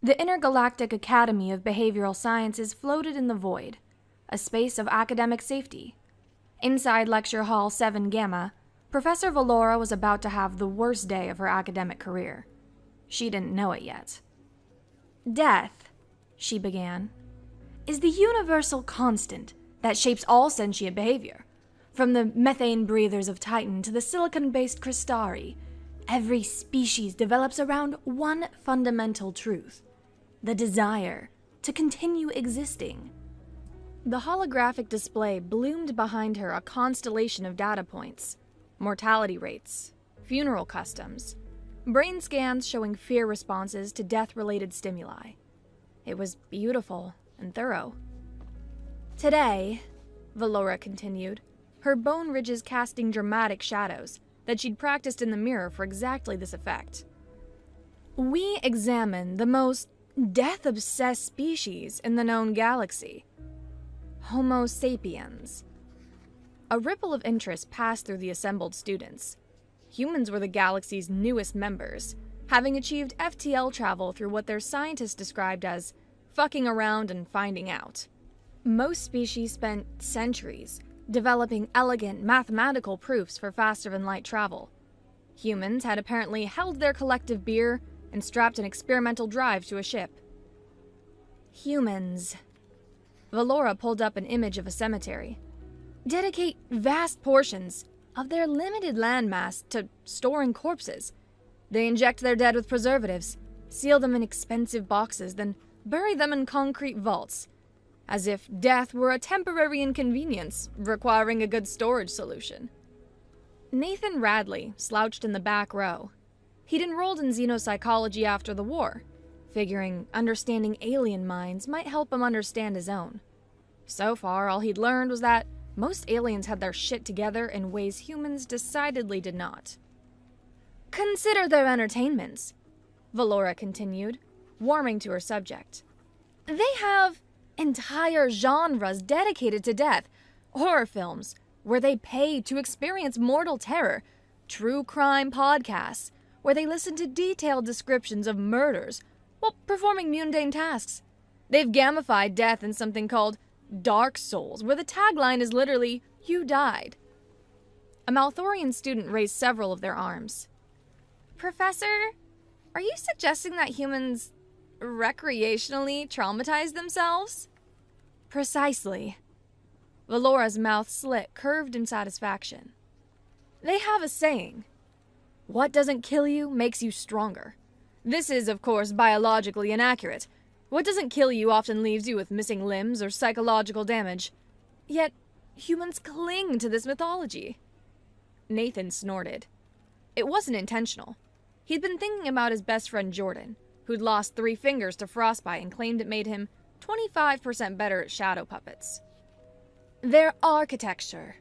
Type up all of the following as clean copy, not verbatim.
The Intergalactic Academy of Behavioral Sciences floated in the void, a space of academic safety. Inside Lecture Hall 7 Gamma, Professor Valora was about to have the worst day of her academic career. She didn't know it yet. "Death," she began, "is the universal constant that shapes all sentient behavior. From the methane breathers of Titan to the silicon-based Crystari, every species develops around one fundamental truth: the desire to continue existing." The holographic display bloomed behind her a constellation of data points: mortality rates, funeral customs, brain scans showing fear responses to death-related stimuli. It was beautiful and thorough. "Today," Valora continued, her bone ridges casting dramatic shadows that she'd practiced in the mirror for exactly this effect, "we examine the most death-obsessed species in the known galaxy, Homo sapiens." A ripple of interest passed through the assembled students. Humans were the galaxy's newest members, having achieved FTL travel through what their scientists described as fucking around and finding out. Most species spent centuries developing elegant mathematical proofs for faster-than-light travel. Humans had apparently held their collective beer and strapped an experimental drive to a ship. Humans. Valora pulled up an image of a cemetery. Dedicate vast portions of their limited landmass to storing corpses. They inject their dead with preservatives, seal them in expensive boxes, then bury them in concrete vaults, as if death were a temporary inconvenience requiring a good storage solution. Nathan Radley slouched in the back row. He'd enrolled in xenopsychology after the war, figuring understanding alien minds might help him understand his own. So far, all he'd learned was that most aliens had their shit together in ways humans decidedly did not. "Consider their entertainments," Valora continued, warming to her subject. "They have entire genres dedicated to death, horror films, where they pay to experience mortal terror, true crime podcasts, where they listen to detailed descriptions of murders while performing mundane tasks. They've gamified death in something called Dark Souls, where the tagline is literally, 'You died.'" A Malthorian student raised several of their arms. "Professor, are you suggesting that humans recreationally traumatize themselves?" "Precisely." Valora's mouth slit, curved in satisfaction. "They have a saying, 'What doesn't kill you makes you stronger.' This is, of course, biologically inaccurate. What doesn't kill you often leaves you with missing limbs or psychological damage. Yet, humans cling to this mythology." Nathan snorted. It wasn't intentional. He'd been thinking about his best friend Jordan, who'd lost 3 fingers to frostbite and claimed it made him 25% better at shadow puppets. "Their architecture,"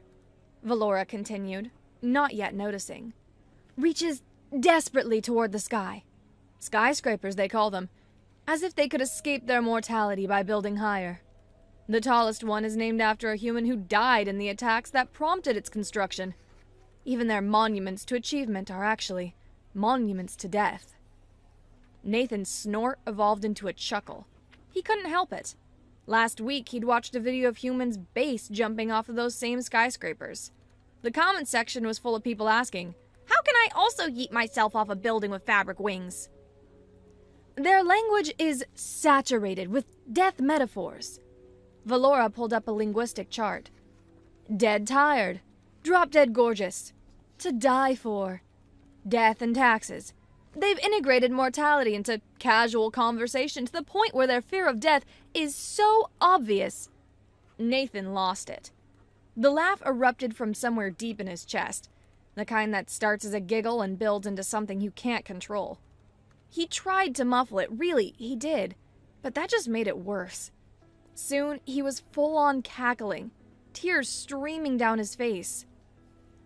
Valora continued, not yet noticing, "reaches desperately toward the sky. Skyscrapers, they call them, as if they could escape their mortality by building higher. The tallest one is named after a human who died in the attacks that prompted its construction. Even their monuments to achievement are actually monuments to death." Nathan's snort evolved into a chuckle. He couldn't help it. Last week, he'd watched a video of humans base jumping off of those same skyscrapers. The comment section was full of people asking, "How can I also yeet myself off a building with fabric wings?" "Their language is saturated with death metaphors." Valora pulled up a linguistic chart. "Dead tired, drop dead gorgeous, to die for, death and taxes. They've integrated mortality into casual conversation to the point where their fear of death is so obvious." Nathan lost it. The laugh erupted from somewhere deep in his chest, the kind that starts as a giggle and builds into something you can't control. He tried to muffle it, really, he did, but that just made it worse. Soon, he was full-on cackling, tears streaming down his face.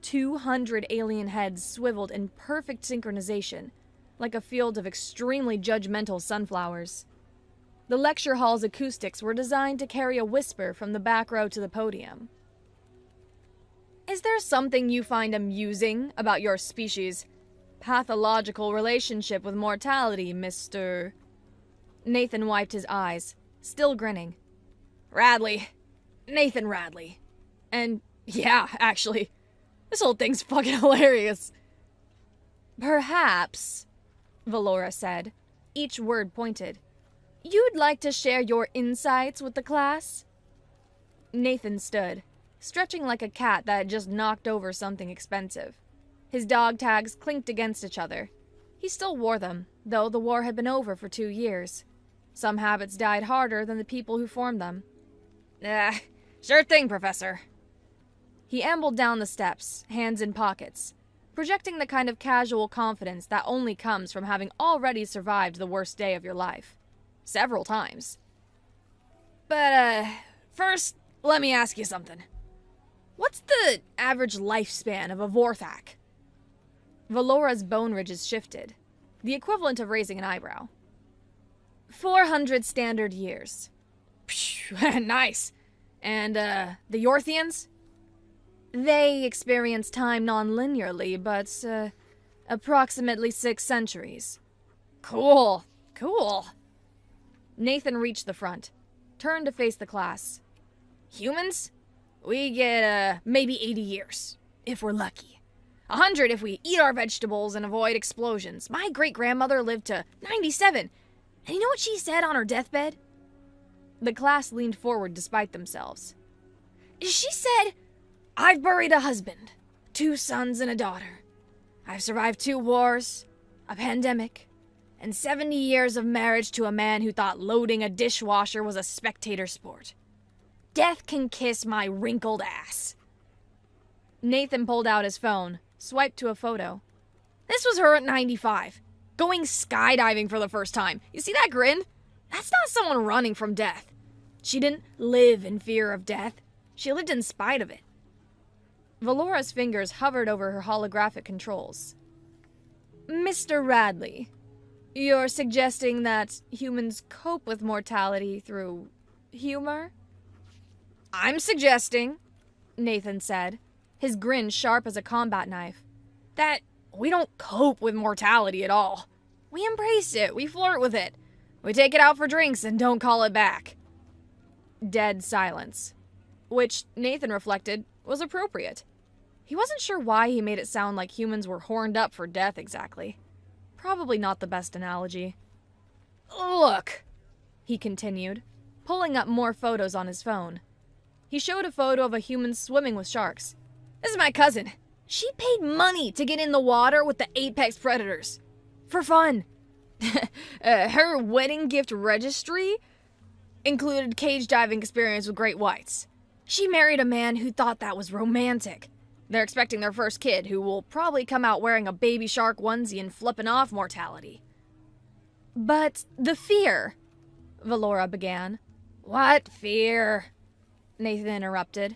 200 alien heads swiveled in perfect synchronization, like a field of extremely judgmental sunflowers. The lecture hall's acoustics were designed to carry a whisper from the back row to the podium. "Is there something you find amusing about your species' pathological relationship with mortality, Mr. Nathan wiped his eyes, still grinning. Radley. Nathan Radley. And yeah, actually, this whole thing's fucking hilarious. Perhaps, Valora said, each word pointed, you'd like to share your insights with the class? Nathan stood, stretching like a cat that had just knocked over something expensive. His dog tags clinked against each other. He still wore them, though the war had been over for 2 years. Some habits died harder than the people who formed them. Sure thing, Professor. He ambled down the steps, hands in pockets, projecting the kind of casual confidence that only comes from having already survived the worst day of your life. Several times. But, first, let me ask you something. What's the average lifespan of a Vorthak? Valora's bone ridges shifted, the equivalent of raising an eyebrow. 400 standard years. Phew, nice. And, the Yorthians? They experience time non-linearly, but, approximately 6 centuries. Cool. Nathan reached the front, turned to face the class. Humans? We get, maybe 80 years, if we're lucky. 100 if we eat our vegetables and avoid explosions. My great-grandmother lived to 97, and you know what she said on her deathbed? The class leaned forward despite themselves. She said, I've buried a husband, 2 sons and a daughter. I've survived 2 wars, a pandemic, and 70 years of marriage to a man who thought loading a dishwasher was a spectator sport. Death can kiss my wrinkled ass. Nathan pulled out his phone, swiped to a photo. This was her at 95, going skydiving for the first time. You see that grin? That's not someone running from death. She didn't live in fear of death. She lived in spite of it. Valora's fingers hovered over her holographic controls. Mr. Radley, you're suggesting that humans cope with mortality through humor? I'm suggesting, Nathan said, his grin sharp as a combat knife, that we don't cope with mortality at all. We embrace it, we flirt with it. We take it out for drinks and don't call it back. Dead silence, which Nathan reflected was appropriate. He wasn't sure why he made it sound like humans were horned up for death exactly. Probably not the best analogy. Look, he continued, pulling up more photos on his phone. He showed a photo of a human swimming with sharks. This is my cousin. She paid money to get in the water with the apex predators. For fun. Her wedding gift registry included cage diving experience with great whites. She married a man who thought that was romantic. They're expecting their first kid, who will probably come out wearing a baby shark onesie and flipping off mortality. But the fear, Valora began. What fear? Nathan interrupted.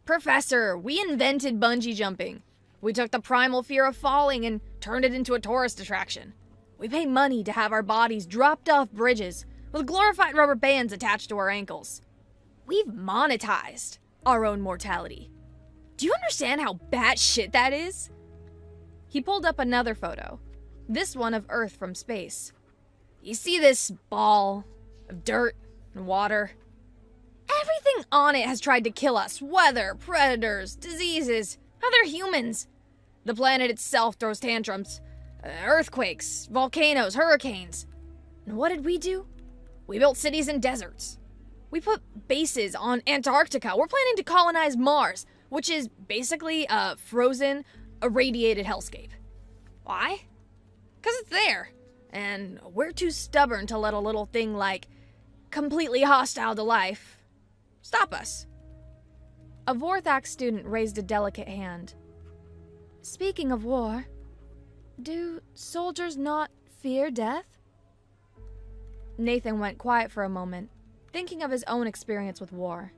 Professor, we invented bungee jumping. We took the primal fear of falling and turned it into a tourist attraction. We pay money to have our bodies dropped off bridges with glorified rubber bands attached to our ankles. We've monetized our own mortality. Do you understand how batshit that is? He pulled up another photo, this one of Earth from space. You see this ball of dirt and water? Everything on it has tried to kill us. Weather, predators, diseases, other humans. The planet itself throws tantrums. Earthquakes, volcanoes, hurricanes. And what did we do? We built cities in deserts. We put bases on Antarctica. We're planning to colonize Mars, which is basically a frozen, irradiated hellscape. Why? Because it's there. And we're too stubborn to let a little thing like completely hostile to life stop us. A Vorthak student raised a delicate hand. Speaking of war, do soldiers not fear death? Nathan went quiet for a moment, thinking of his own experience with war.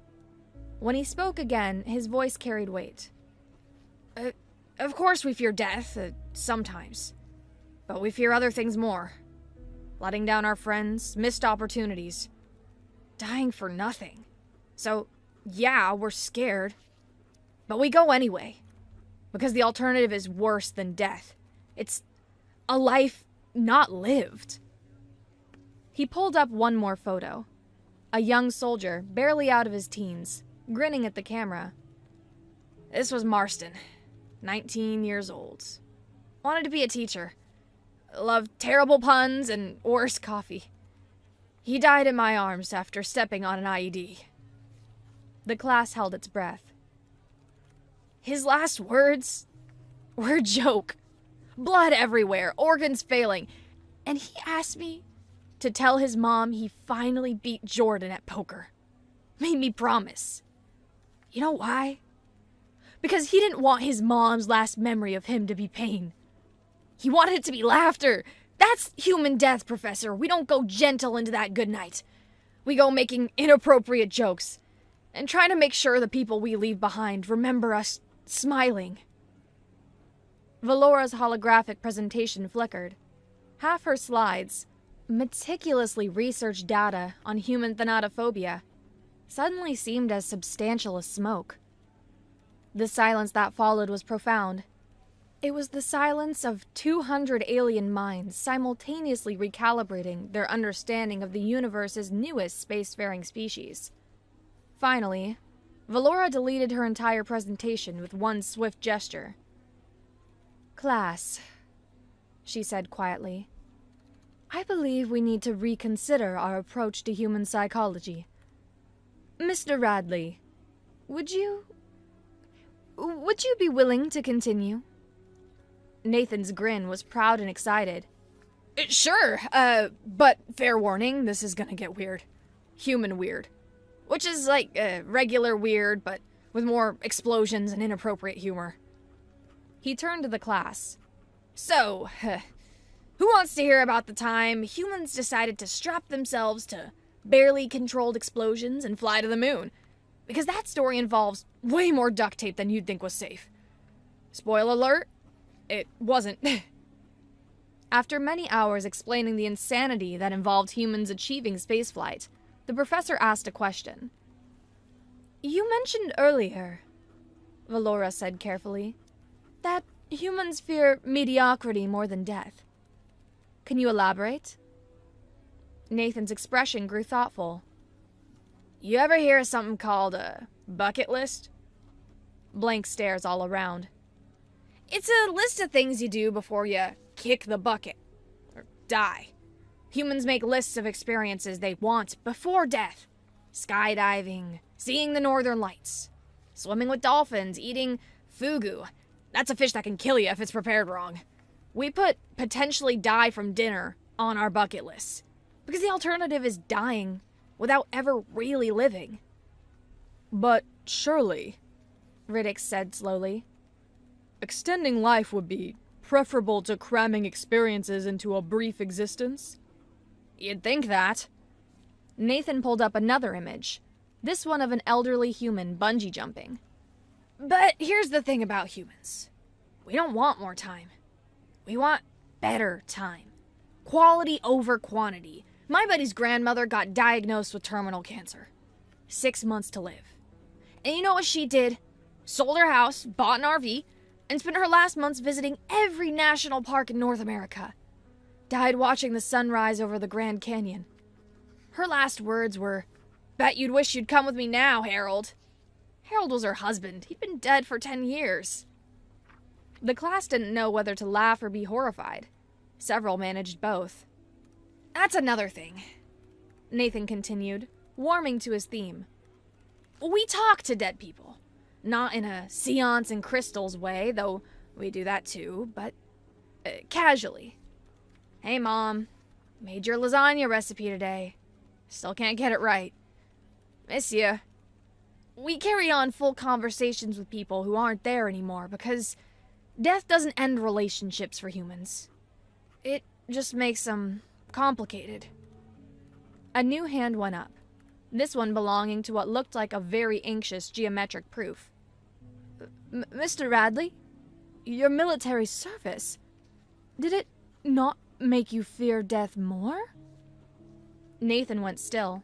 When he spoke again, his voice carried weight. Of course we fear death, sometimes. But we fear other things more. Letting down our friends, missed opportunities. Dying for nothing. So, yeah, we're scared. But we go anyway. Because the alternative is worse than death. It's a life not lived. He pulled up one more photo. A young soldier, barely out of his teens, grinning at the camera. This was Marston, 19 years old. Wanted to be a teacher. Loved terrible puns and worse coffee. He died in my arms after stepping on an IED. The class held its breath. His last words were a joke. Blood everywhere, organs failing. And he asked me to tell his mom he finally beat Jordan at poker. Made me promise. You know why? Because he didn't want his mom's last memory of him to be pain. He wanted it to be laughter. That's human death, Professor. We don't go gentle into that good night. We go making inappropriate jokes and trying to make sure the people we leave behind remember us smiling. Valora's holographic presentation flickered. Half her slides, meticulously researched data on human thanatophobia, suddenly seemed as substantial as smoke. The silence that followed was profound. It was the silence of 200 alien minds simultaneously recalibrating their understanding of the universe's newest spacefaring species. Finally, Valora deleted her entire presentation with one swift gesture. "Class," she said quietly, "I believe we need to reconsider our approach to human psychology. Mr. Radley, would you be willing to continue?" Nathan's grin was proud and excited. "Sure, but fair warning, this is gonna get weird. Human weird. Which is like regular weird, but with more explosions and inappropriate humor." He turned to the class. "So, who wants to hear about the time humans decided to strap themselves to barely controlled explosions and fly to the moon? Because that story involves way more duct tape than you'd think was safe. Spoiler alert, it wasn't." After many hours explaining the insanity that involved humans achieving spaceflight, the professor asked a question. "You mentioned earlier," Valora said carefully, "that humans fear mediocrity more than death. Can you elaborate?" Nathan's expression grew thoughtful. "You ever hear of something called a bucket list?" Blank stares all around. "It's a list of things you do before you kick the bucket, or die. Humans make lists of experiences they want before death. Skydiving, seeing the northern lights, swimming with dolphins, eating fugu. That's a fish that can kill you if it's prepared wrong. We put potentially die from dinner on our bucket list, because the alternative is dying without ever really living." "But surely," Riddick said slowly, "extending life would be preferable to cramming experiences into a brief existence?" "You'd think that." Nathan pulled up another image, this one of an elderly human bungee jumping. "But here's the thing about humans. We don't want more time. We want better time. Quality over quantity. My buddy's grandmother got diagnosed with terminal cancer. 6 months to live. And you know what she did? Sold her house, bought an RV, and spent her last months visiting every national park in North America. Died watching the sunrise over the Grand Canyon. Her last words were, 'Bet you'd wish you'd come with me now, Harold.' Harold was her husband. He'd been dead for 10 years. The class didn't know whether to laugh or be horrified. Several managed both. "That's another thing," Nathan continued, warming to his theme. "We talk to dead people. Not in a seance and crystals way, though we do that too, but casually. 'Hey, Mom, made your lasagna recipe today. Still can't get it right. Miss ya.' We carry on full conversations with people who aren't there anymore because death doesn't end relationships for humans. It just makes them complicated." A new hand went up, this one belonging to what looked like a very anxious geometric proof. "Mr. Radley, your military service, did it not make you fear death more?" Nathan went still,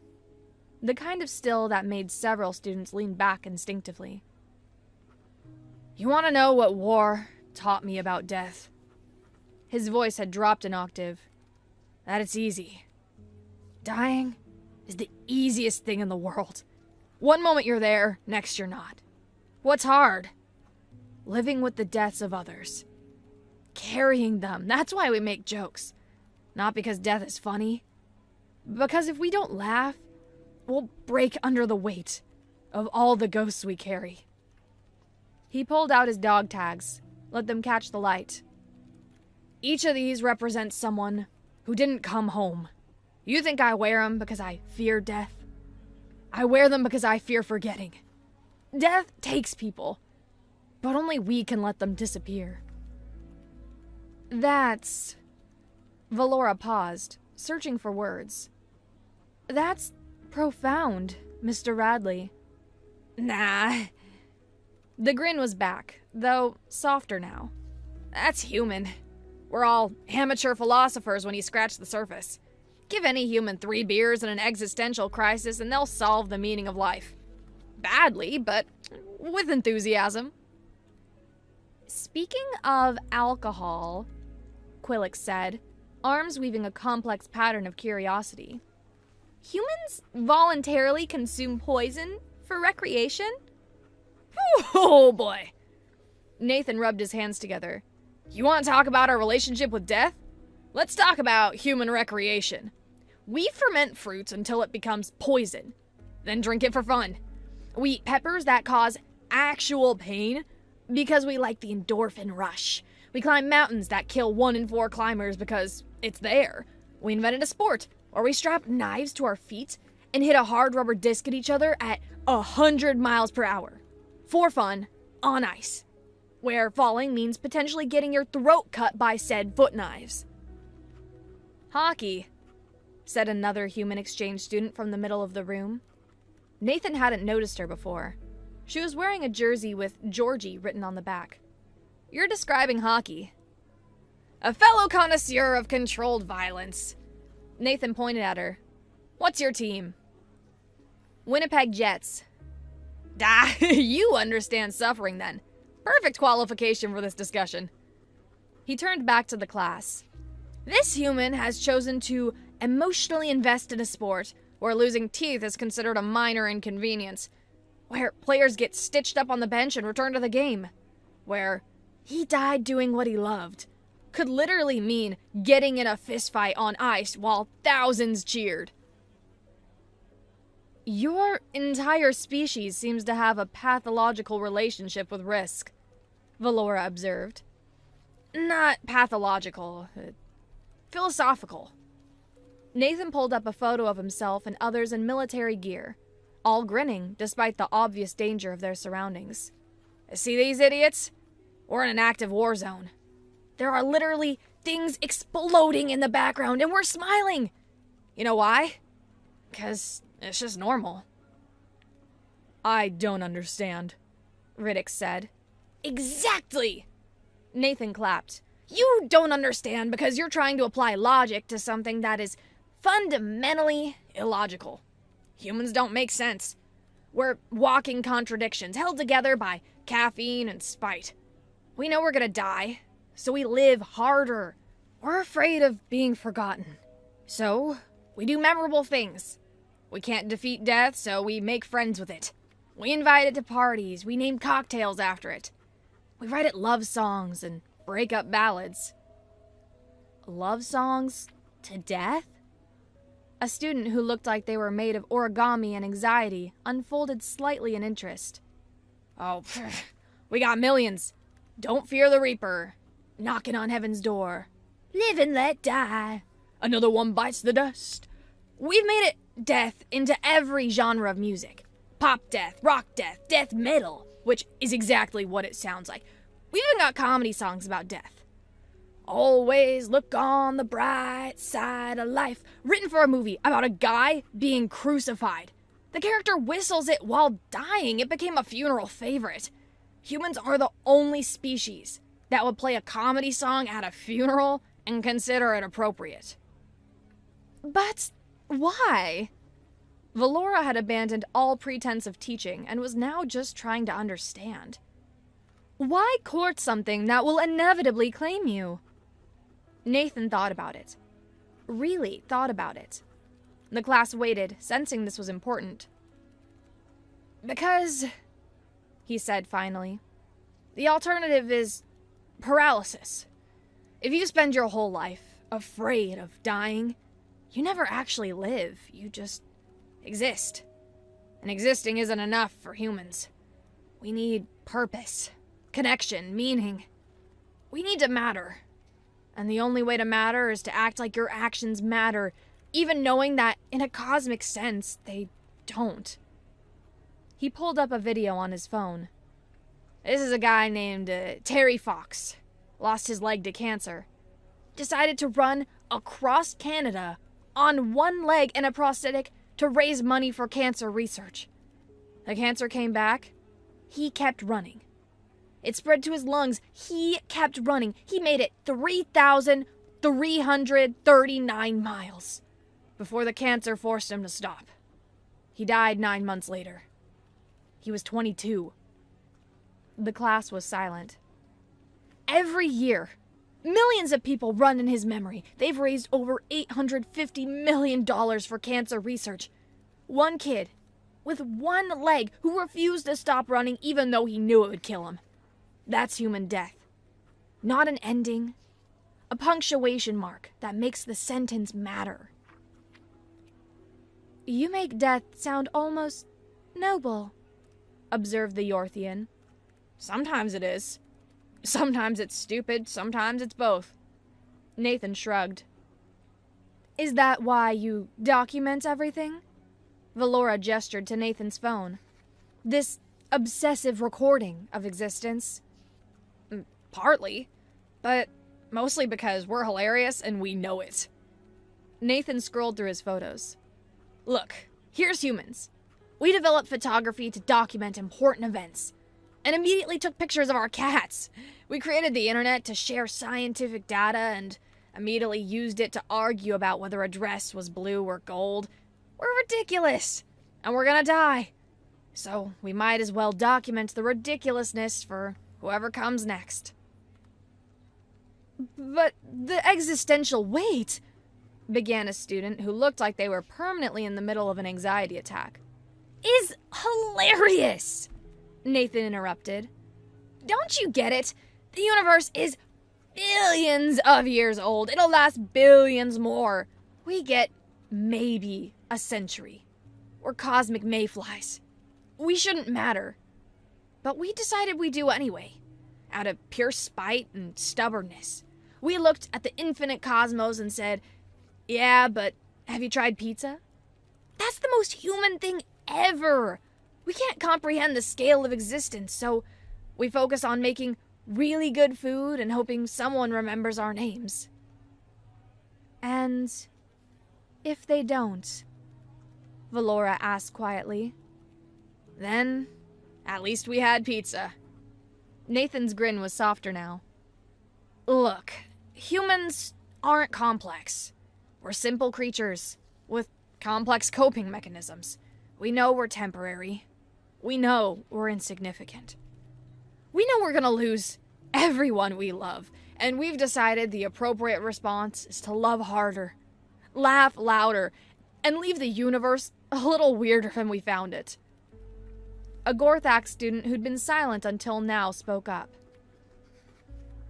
the kind of still that made several students lean back instinctively. "You want to know what war taught me about death?" His voice had dropped an octave. "That it's easy. Dying is the easiest thing in the world. One moment you're there, next you're not. What's hard? Living with the deaths of others. Carrying them. That's why we make jokes. Not because death is funny. Because if we don't laugh, we'll break under the weight of all the ghosts we carry. He pulled out his dog tags, let them catch the light. Each of these represents someone who didn't come home. You think I wear them because I fear death? I wear them because I fear forgetting. Death takes people, but only we can let them disappear. That's... Valora paused, searching for words. That's profound, Mr. Radley. Nah. The grin was back, though softer now. That's human. We're all amateur philosophers when you scratch the surface. Give any human 3 beers and an existential crisis and they'll solve the meaning of life. Badly, but with enthusiasm. Speaking of alcohol, Quillick said, arms weaving a complex pattern of curiosity. Humans voluntarily consume poison for recreation? Oh boy. Nathan rubbed his hands together. You want to talk about our relationship with death? Let's talk about human recreation. We ferment fruits until it becomes poison, then drink it for fun. We eat peppers that cause actual pain because we like the endorphin rush. We climb mountains that kill 1 in 4 climbers because it's there. We invented a sport where we strap knives to our feet and hit a hard rubber disc at each other at 100 miles per hour. For fun, on ice. Where falling means potentially getting your throat cut by said foot knives. Hockey, said another human exchange student from the middle of the room. Nathan hadn't noticed her before. She was wearing a jersey with Georgie written on the back. You're describing hockey. A fellow connoisseur of controlled violence. Nathan pointed at her. What's your team? Winnipeg Jets. Ah, you understand suffering then. Perfect qualification for this discussion. He turned back to the class. This human has chosen to emotionally invest in a sport where losing teeth is considered a minor inconvenience, where players get stitched up on the bench and return to the game, where he died doing what he loved could literally mean getting in a fistfight on ice while thousands cheered. Your entire species seems to have a pathological relationship with risk, Valora observed. Not pathological, philosophical. Nathan pulled up a photo of himself and others in military gear, all grinning despite the obvious danger of their surroundings. See these idiots? We're in an active war zone. There are literally things exploding in the background and we're smiling. You know why? 'Cause it's just normal. I don't understand, Riddick said. Exactly! Nathan clapped. You don't understand because you're trying to apply logic to something that is fundamentally illogical. Humans don't make sense. We're walking contradictions held together by caffeine and spite. We know we're gonna die, so we live harder. We're afraid of being forgotten. So, we do memorable things. We can't defeat death, so we make friends with it. We invite it to parties, we name cocktails after it. We write it love songs and breakup ballads. Love songs to death? A student who looked like they were made of origami and anxiety unfolded slightly in interest. Oh, we got millions. Don't fear the Reaper. Knocking on heaven's door. Live and let die. Another one bites the dust. We've made it death into every genre of music. Pop death, rock death, death metal, which is exactly what it sounds like. We've even got comedy songs about death. Always look on the bright side of life. Written for a movie about a guy being crucified. The character whistles it while dying. It became a funeral favorite. Humans are the only species that would play a comedy song at a funeral and consider it appropriate. But why? Valora had abandoned all pretense of teaching and was now just trying to understand. Why court something that will inevitably claim you? Nathan thought about it. Really thought about it. The class waited, sensing this was important. "Because," he said finally, "the alternative is paralysis. If you spend your whole life afraid of dying, you never actually live, you just exist. And existing isn't enough for humans. We need purpose, connection, meaning. We need to matter. And the only way to matter is to act like your actions matter, even knowing that, in a cosmic sense, they don't." He pulled up a video on his phone. This is a guy named Terry Fox. Lost his leg to cancer. Decided to run across Canada on one leg and a prosthetic to raise money for cancer research. The cancer came back. He kept running. It spread to his lungs. He kept running. He made it 3,339 miles before the cancer forced him to stop. He died 9 months later. He was 22. The class was silent. Every year, millions of people run in his memory. They've raised over $850 million for cancer research. One kid, with one leg, who refused to stop running even though he knew it would kill him. That's human death. Not an ending. A punctuation mark that makes the sentence matter. "You make death sound almost noble," observed the Yorthian. "Sometimes it is. Sometimes it's stupid, sometimes it's both." Nathan shrugged. "Is that why you document everything?" Valora gestured to Nathan's phone. "This obsessive recording of existence?" "Partly, but mostly because we're hilarious and we know it." Nathan scrolled through his photos. "Look, here's humans. We developed photography to document important events, and immediately took pictures of our cats. We created the internet to share scientific data, and immediately used it to argue about whether a dress was blue or gold. We're ridiculous, and we're gonna die. So we might as well document the ridiculousness for whoever comes next." "But the existential weight," began a student who looked like they were permanently in the middle of an anxiety attack. "Is hilarious," Nathan interrupted. "Don't you get it? The universe is billions of years old. It'll last billions more. We get maybe a century. We're cosmic mayflies. We shouldn't matter. But we decided we do anyway, out of pure spite and stubbornness. We looked at the infinite cosmos and said, yeah, but have you tried pizza? That's the most human thing ever. We can't comprehend the scale of existence, so we focus on making really good food and hoping someone remembers our names." "And if they don't?" Valora asked quietly. "Then, at least we had pizza." Nathan's grin was softer now. "Look, humans aren't complex. We're simple creatures with complex coping mechanisms. We know we're temporary. We know we're insignificant. We know we're gonna lose everyone we love, and we've decided the appropriate response is to love harder, laugh louder, and leave the universe a little weirder than we found it." A Gorthak student who'd been silent until now spoke up.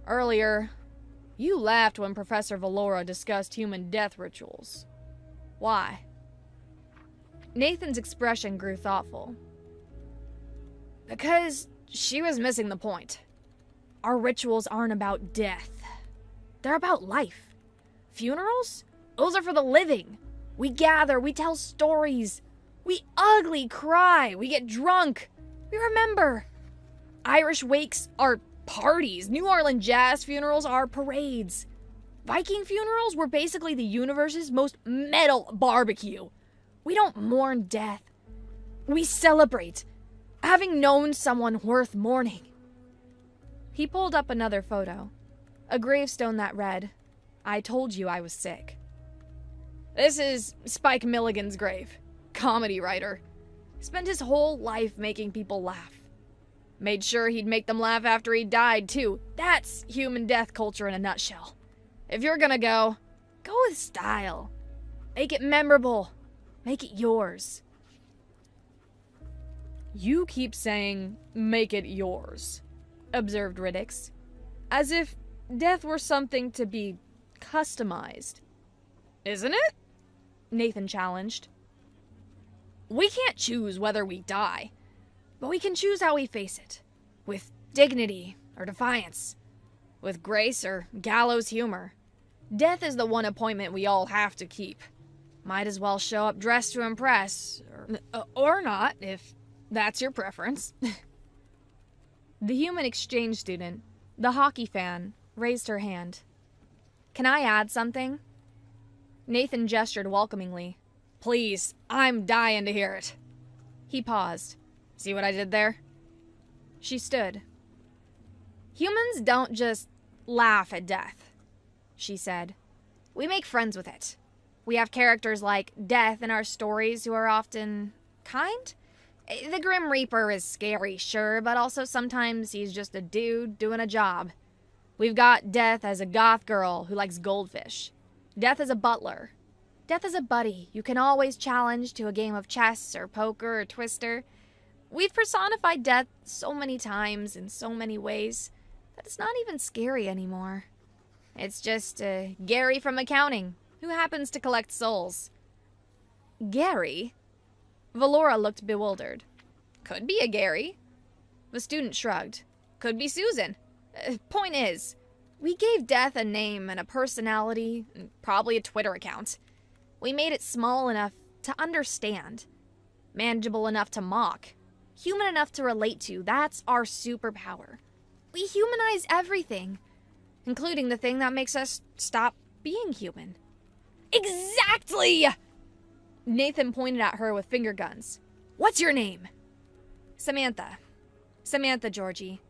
"Earlier, you laughed when Professor Valora discussed human death rituals. Why?" Nathan's expression grew thoughtful. "Because she was missing the point. Our rituals aren't about death. They're about life. Funerals? Those are for the living. We gather, we tell stories. We ugly cry, we get drunk. We remember. Irish wakes are parties. New Orleans jazz funerals are parades. Viking funerals were basically the universe's most metal barbecue. We don't mourn death. We celebrate having known someone worth mourning." He pulled up another photo, a gravestone that read, "I told you I was sick." "This is Spike Milligan's grave. Comedy writer. Spent his whole life making people laugh. Made sure he'd make them laugh after he died, too. That's human death culture in a nutshell. If you're gonna go with style. Make it memorable. Make it yours. You keep saying, make it yours, observed Riddix, as if death were something to be customized. Isn't it? Nathan challenged. We can't choose whether we die, but we can choose how we face it. With dignity or defiance. With grace or gallows humor. Death is the one appointment we all have to keep. Might as well show up dressed to impress, or not, if that's your preference. The human exchange student, the hockey fan, raised her hand. Can I add something? Nathan gestured welcomingly. Please, I'm dying to hear it. He paused. See what I did there? She stood. Humans don't just laugh at death, she said. We make friends with it. We have characters like Death in our stories who are often kind. The Grim Reaper is scary, sure, but also sometimes he's just a dude doing a job. We've got Death as a goth girl who likes goldfish. Death as a butler. Death as a buddy you can always challenge to a game of chess or poker or Twister. We've personified death so many times in so many ways that it's not even scary anymore. It's just Gary from accounting who happens to collect souls. Gary? Valora looked bewildered. Could be a Gary. The student shrugged. Could be Susan. Point is, we gave death a name and a personality, and probably a Twitter account. We made it small enough to understand, manageable enough to mock, human enough to relate to. That's our superpower. We humanize everything, including the thing that makes us stop being human. Exactly! Nathan pointed at her with finger guns. What's your name? Samantha. Samantha, Georgie.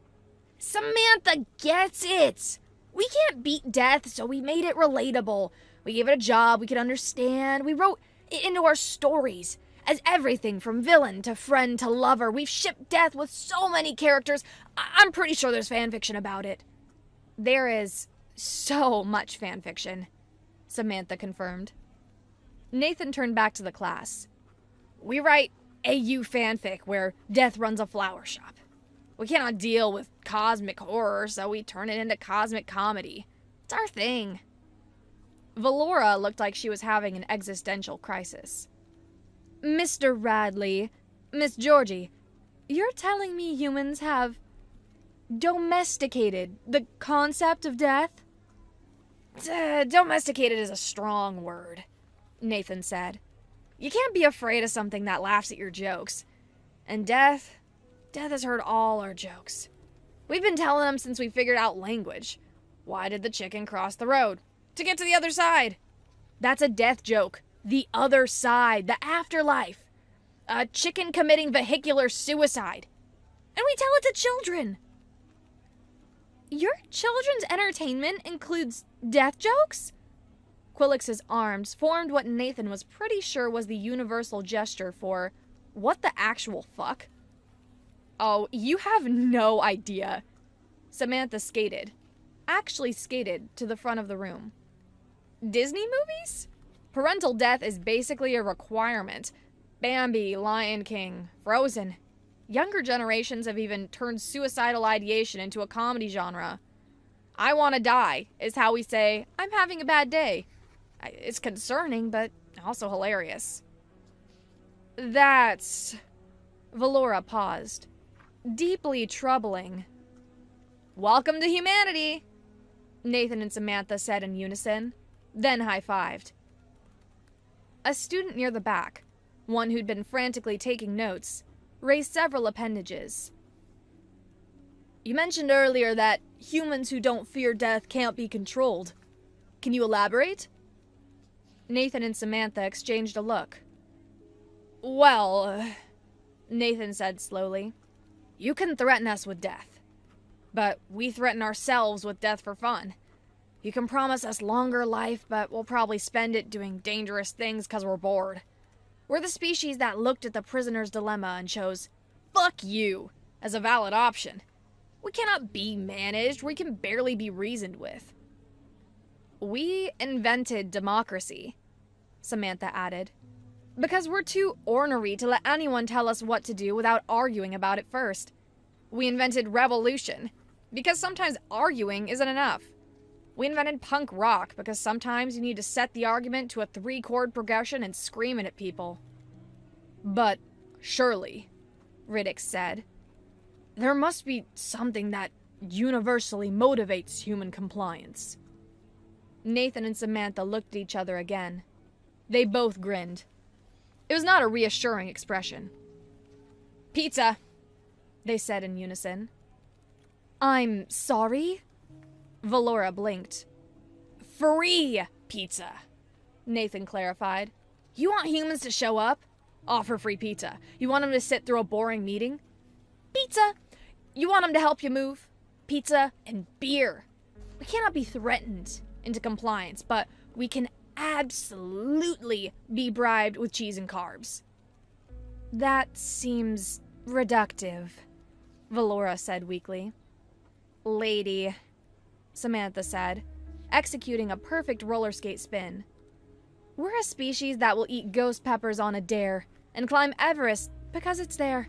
Samantha gets it! We can't beat death, so we made it relatable. We gave it a job we could understand. We wrote it into our stories as everything from villain to friend to lover. We've shipped death with so many characters. I'm pretty sure there's fanfiction about it. There is so much fanfiction, Samantha confirmed. Nathan turned back to the class. We write AU fanfic where death runs a flower shop. We cannot deal with cosmic horror, so we turn it into cosmic comedy. It's our thing. Valora looked like she was having an existential crisis. Mr. Radley, Miss Georgie, you're telling me humans have domesticated the concept of death? Domesticated is a strong word, Nathan said. You can't be afraid of something that laughs at your jokes. And death has heard all our jokes. We've been telling them since we figured out language. Why did the chicken cross the road? To get to the other side. That's a death joke. The other side. The afterlife. A chicken committing vehicular suicide. And we tell it to children. Your children's entertainment includes death jokes? Quillix's arms formed what Nathan was pretty sure was the universal gesture for, what the actual fuck? Oh, you have no idea. Samantha skated. Actually skated to the front of the room. Disney movies? Parental death is basically a requirement. Bambi, Lion King, Frozen. Younger generations have even turned suicidal ideation into a comedy genre. I want to die is how we say, I'm having a bad day. It's concerning, but also hilarious. That's... Valora paused. Deeply troubling. Welcome to humanity, Nathan and Samantha said in unison, then high-fived. A student near the back, one who'd been frantically taking notes, raised several appendages. You mentioned earlier that humans who don't fear death can't be controlled. Can you elaborate? Nathan and Samantha exchanged a look. Well, Nathan said slowly, you can threaten us with death, but we threaten ourselves with death for fun. You can promise us longer life, but we'll probably spend it doing dangerous things because we're bored. We're the species that looked at the prisoner's dilemma and chose, fuck you, as a valid option. We cannot be managed, we can barely be reasoned with. We invented democracy, Samantha added. Because we're too ornery to let anyone tell us what to do without arguing about it first. We invented revolution, because sometimes arguing isn't enough. We invented punk rock, because sometimes you need to set the argument to a 3-chord progression and scream it at people. But surely, Riddick said, there must be something that universally motivates human compliance. Nathan and Samantha looked at each other again. They both grinned. It was not a reassuring expression. Pizza, they said in unison. I'm sorry? Valora blinked. Free pizza, Nathan clarified. You want humans to show up? Offer free pizza. You want them to sit through a boring meeting? Pizza. You want them to help you move? Pizza and beer. We cannot be threatened into compliance, but we can absolutely be bribed with cheese and carbs. That seems reductive, Valora said weakly. Lady, Samantha said, executing a perfect roller skate spin. We're a species that will eat ghost peppers on a dare and climb Everest because it's there.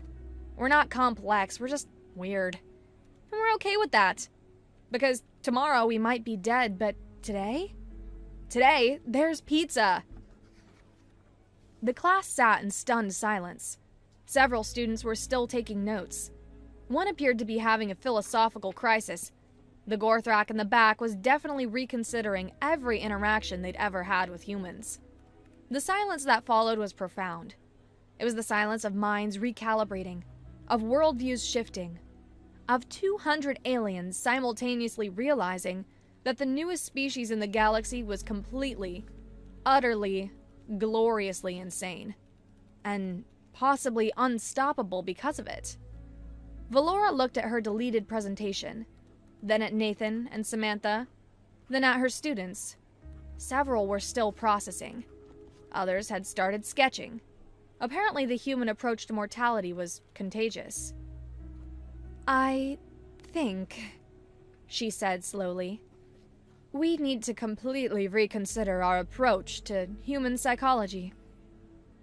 We're not complex, we're just weird. And we're okay with that. Because tomorrow we might be dead, but today? Today, there's pizza. The class sat in stunned silence. Several students were still taking notes. One appeared to be having a philosophical crisis. The Gorthrak in the back was definitely reconsidering every interaction they'd ever had with humans. The silence that followed was profound. It was the silence of minds recalibrating, of worldviews shifting, of 200 aliens simultaneously realizing that the newest species in the galaxy was completely, utterly, gloriously insane, and possibly unstoppable because of it. Valora looked at her deleted presentation, then at Nathan and Samantha, then at her students. Several were still processing. Others had started sketching. Apparently the human approach to mortality was contagious. I think, she said slowly, we need to completely reconsider our approach to human psychology.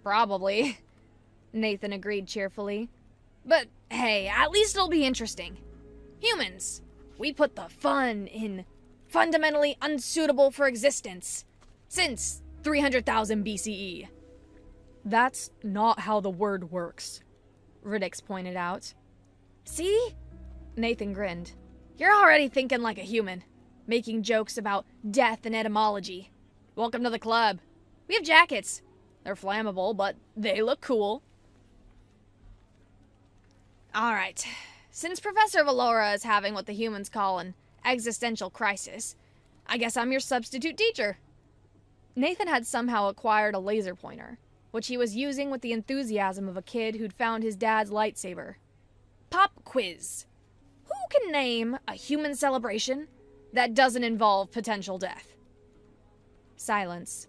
Probably, Nathan agreed cheerfully. But hey, at least it'll be interesting. Humans, we put the fun in fundamentally unsuitable for existence since 300,000 BCE. That's not how the word works, Riddix pointed out. See? Nathan grinned. You're already thinking like a human, making jokes about death and etymology. Welcome to the club. We have jackets. They're flammable, but they look cool. Alright, since Professor Valora is having what the humans call an existential crisis, I guess I'm your substitute teacher. Nathan had somehow acquired a laser pointer, which he was using with the enthusiasm of a kid who'd found his dad's lightsaber. Pop quiz. Who can name a human celebration that doesn't involve potential death? Silence.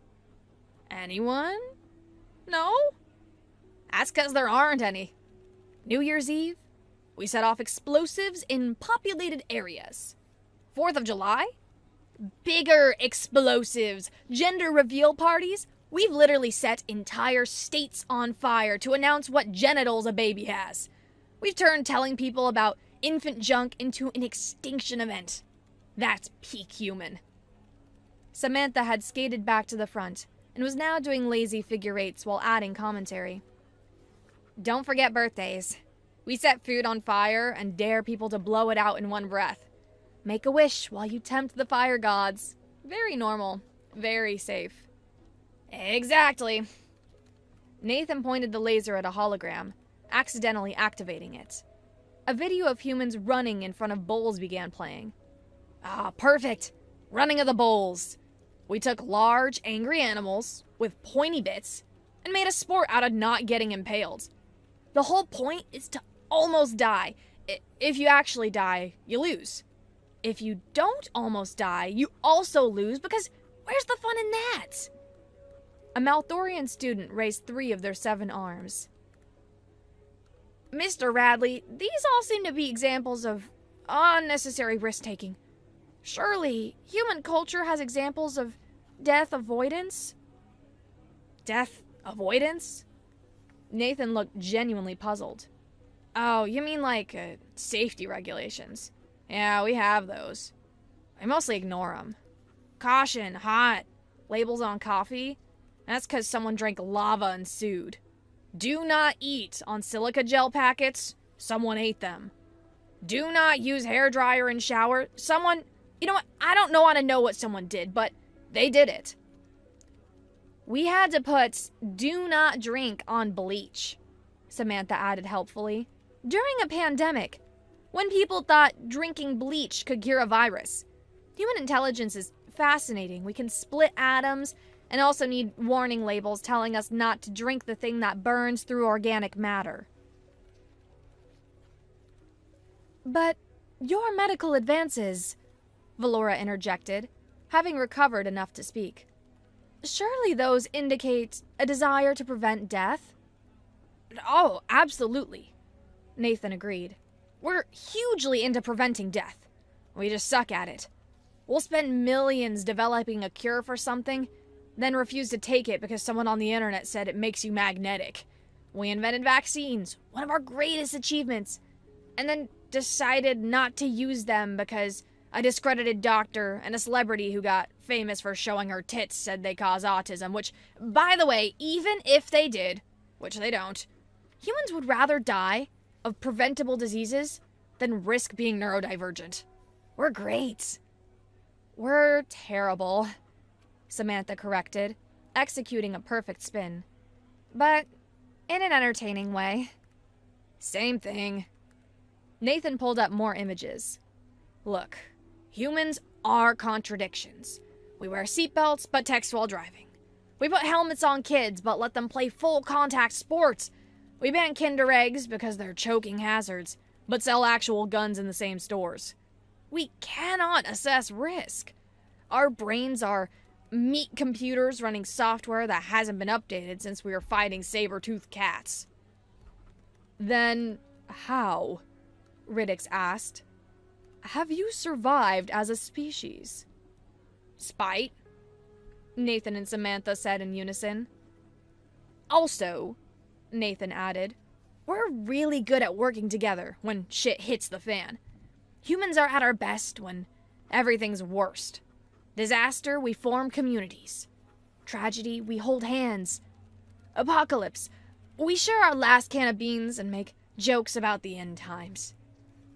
Anyone? No? That's 'cause there aren't any. New Year's Eve, we set off explosives in populated areas. 4th of July, bigger explosives. Gender reveal parties, we've literally set entire states on fire to announce what genitals a baby has. We've turned telling people about infant junk into an extinction event. That's peak human. Samantha had skated back to the front and was now doing lazy figure eights while adding commentary. Don't forget birthdays. We set food on fire and dare people to blow it out in one breath. Make a wish while you tempt the fire gods. Very normal. Very safe. Exactly. Nathan pointed the laser at a hologram, accidentally activating it. A video of humans running in front of bowls began playing. Ah, perfect. Running of the bowls. We took large, angry animals with pointy bits and made a sport out of not getting impaled. The whole point is to almost die. If you actually die, you lose. If you don't almost die, you also lose because where's the fun in that? A Malthorian student raised 3 of their 7 arms. Mr. Radley, these all seem to be examples of unnecessary risk-taking. Surely, human culture has examples of death avoidance? Death Avoidance? Nathan looked genuinely puzzled. Oh, you mean like safety regulations? Yeah, we have those. I mostly ignore them. Caution, hot. Labels on coffee? That's because someone drank lava and sued. Do not eat on silica gel packets. Someone ate them. Do not use hairdryer in shower. Someone... You know what? I don't want to know what someone did, but they did it. We had to put do not drink on bleach, Samantha added helpfully. During a pandemic, when people thought drinking bleach could cure a virus. Human intelligence is fascinating. We can split atoms and also need warning labels telling us not to drink the thing that burns through organic matter. But your medical advances, Valora interjected, having recovered enough to speak. Surely those indicate a desire to prevent death? Oh, absolutely, Nathan agreed. We're hugely into preventing death. We just suck at it. We'll spend millions developing a cure for something, then refuse to take it because someone on the internet said it makes you magnetic. We invented vaccines, one of our greatest achievements, and then decided not to use them because a discredited doctor and a celebrity who got famous for showing her tits said they cause autism, which, by the way, even if they did, which they don't, humans would rather die of preventable diseases than risk being neurodivergent. We're great. We're terrible, Samantha corrected, executing a perfect spin. But in an entertaining way. Same thing. Nathan pulled up more images. Look, humans are contradictions. We wear seatbelts but text while driving. We put helmets on kids but let them play full contact sports. We ban Kinder eggs because they're choking hazards, but sell actual guns in the same stores. We cannot assess risk. Our brains are meat computers running software that hasn't been updated since we were fighting saber-toothed cats. Then how? Riddix asked. Have you survived as a species? Spite, Nathan and Samantha said in unison. Also, Nathan added, we're really good at working together when shit hits the fan. Humans are at our best when everything's worst. Disaster, we form communities. Tragedy, we hold hands. Apocalypse, we share our last can of beans and make jokes about the end times.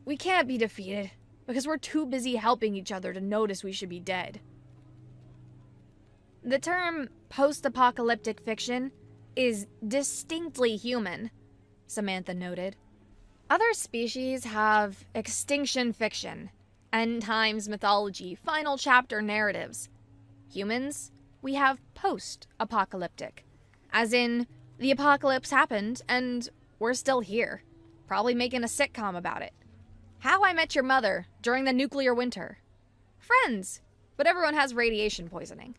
We can't be defeated because we're too busy helping each other to notice we should be dead. The term post-apocalyptic fiction is distinctly human, Samantha noted. Other species have extinction fiction, end times mythology, final chapter narratives. Humans, we have post-apocalyptic, as in the apocalypse happened and we're still here, probably making a sitcom about it. How I Met Your Mother during the nuclear winter. Friends, but everyone has radiation poisoning.